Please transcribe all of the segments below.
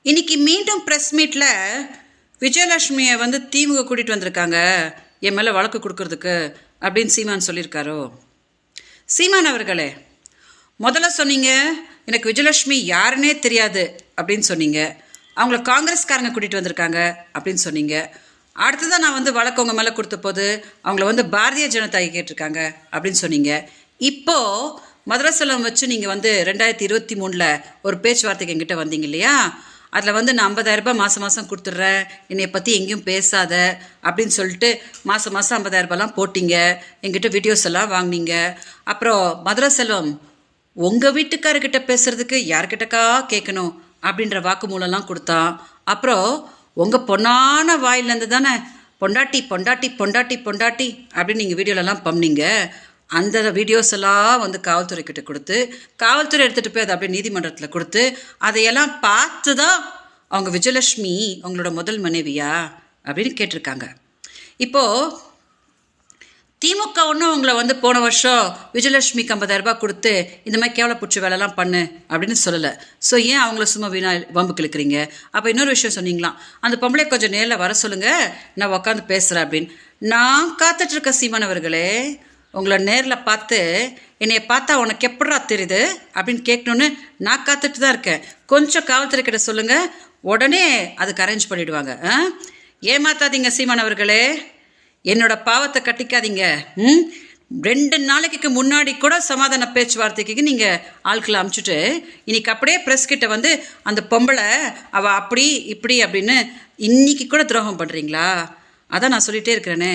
இன்னைக்கு மீண்டும் ப்ரெஸ் மீட்டில் விஜயலட்சுமியை வந்து திமுக கூட்டிகிட்டு வந்திருக்காங்க என் மேலே வழக்கு கொடுக்கறதுக்கு அப்படின்னு சீமான் சொல்லியிருக்காரோ? சீமான் அவர்களே, முதல்ல சொன்னீங்க எனக்கு விஜயலட்சுமி யாருன்னே தெரியாது அப்படின்னு சொன்னீங்க. அவங்கள காங்கிரஸ்காரங்க கூட்டிகிட்டு வந்திருக்காங்க அப்படின்னு சொன்னீங்க. அடுத்ததான் நான் வந்து வழக்கு உங்கள் மேலே கொடுத்த போது அவங்கள வந்து பாரதிய ஜனதா கேட்டிருக்காங்க அப்படின்னு சொன்னீங்க. இப்போது மதரசலம் வச்சு நீங்கள் வந்து 2023 ஒரு பேச்சுவார்த்தைக்கு எங்கிட்ட வந்தீங்க இல்லையா? அதில் வந்து நான் 50,000 ரூபாய் மாதம் கொடுத்துட்றேன், என்னை பற்றி எங்கேயும் பேசாத அப்படின்னு சொல்லிட்டு மாதம் 50,000 ரூபாய்லாம் போட்டிங்க. எங்கிட்ட வீடியோஸ் எல்லாம் வாங்கினீங்க. அப்புறம் மதுரசெல்வம் உங்கள் வீட்டுக்காரர்கிட்ட பேசுகிறதுக்கு யார்கிட்டக்கா கேட்கணும் அப்படின்ற வாக்குமூலம்லாம் கொடுத்தான். அப்புறம் உங்கள் பொண்ணான வாயிலேருந்து தானே பொண்டாட்டி பொண்டாட்டி பொண்டாட்டி பொண்டாட்டி அப்படின்னு நீங்கள் வீடியோலலாம் பண்ணீங்க. அந்த வீடியோஸ் எல்லாம் வந்து காவல்துறைக்கிட்ட கொடுத்து காவல்துறை எடுத்துகிட்டு போய் அதை அப்படியே நீதிமன்றத்தில் கொடுத்து அதையெல்லாம் பார்த்து தான் அவங்க விஜயலட்சுமி அவங்களோட முதல் மனைவியா அப்படின்னு கேட்டிருக்காங்க. இப்போது திமுக ஒன்றும் உங்களை வந்து போன வருஷம் விஜயலட்சுமிக்கு 50,000 ரூபாய் கொடுத்து இந்த மாதிரி கேவலப்பூச்சி வேலைலாம் பண்ணு அப்படின்னு சொல்லலை. ஸோ ஏன் அவங்கள சும்மா வீணா வம்புக்கு இழுக்கிறீங்க? அப்போ இன்னொரு விஷயம் சொன்னீங்களாம், அந்த பொம்பளை கொஞ்சம் நேரில் வர சொல்லுங்கள், நான் உட்காந்து பேசுகிறேன் அப்படின்னு. நான் காத்துட்ருக்க சீமானவர்களே, உங்களை நேரில் பார்த்து என்னைய பார்த்தா உனக்கு எப்படா தெரியுது அப்படின்னு கேட்கணுன்னு நான் காத்துட்டு தான் இருக்கேன். கொஞ்சம் காவல்துறை கிட்ட சொல்லுங்கள், உடனே அதுக்கு அரேஞ்ச் பண்ணிவிடுவாங்க. ஏமாத்தாதீங்க சீமானவர்களே, என்னோட பாவத்தை கட்டிக்காதீங்க. 2 நாளைக்கு முன்னாடி கூட சமாதான பேச்சுவார்த்தைக்கு நீங்கள் ஆட்களை அமுச்சுட்டு இன்னைக்கு அப்படியே ப்ரெஸ் கிட்ட வந்து அந்த பொம்பளை அவள் அப்படி இப்படி அப்படின்னு இன்னைக்கு கூட துரோகம் பண்ணுறீங்களா? அதான் நான் சொல்லிகிட்டே இருக்கிறேனே,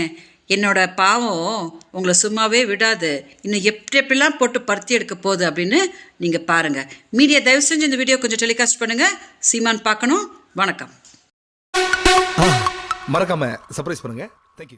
என்னோட பாவம் உங்களை சும்மாவே விடாது, இன்னும் எப்படிலாம் போட்டு பருத்தி எடுக்க போகுது அப்படின்னு நீங்கள் பாருங்கள். மீடியா தயவு செஞ்சு இந்த வீடியோ கொஞ்சம் டெலிகாஸ்ட் பண்ணுங்கள். சீமான் பார்க்கணும். வணக்கம். மறக்காம சர்ப்ரைஸ் பண்ணுங்க. தேங்க்யூ.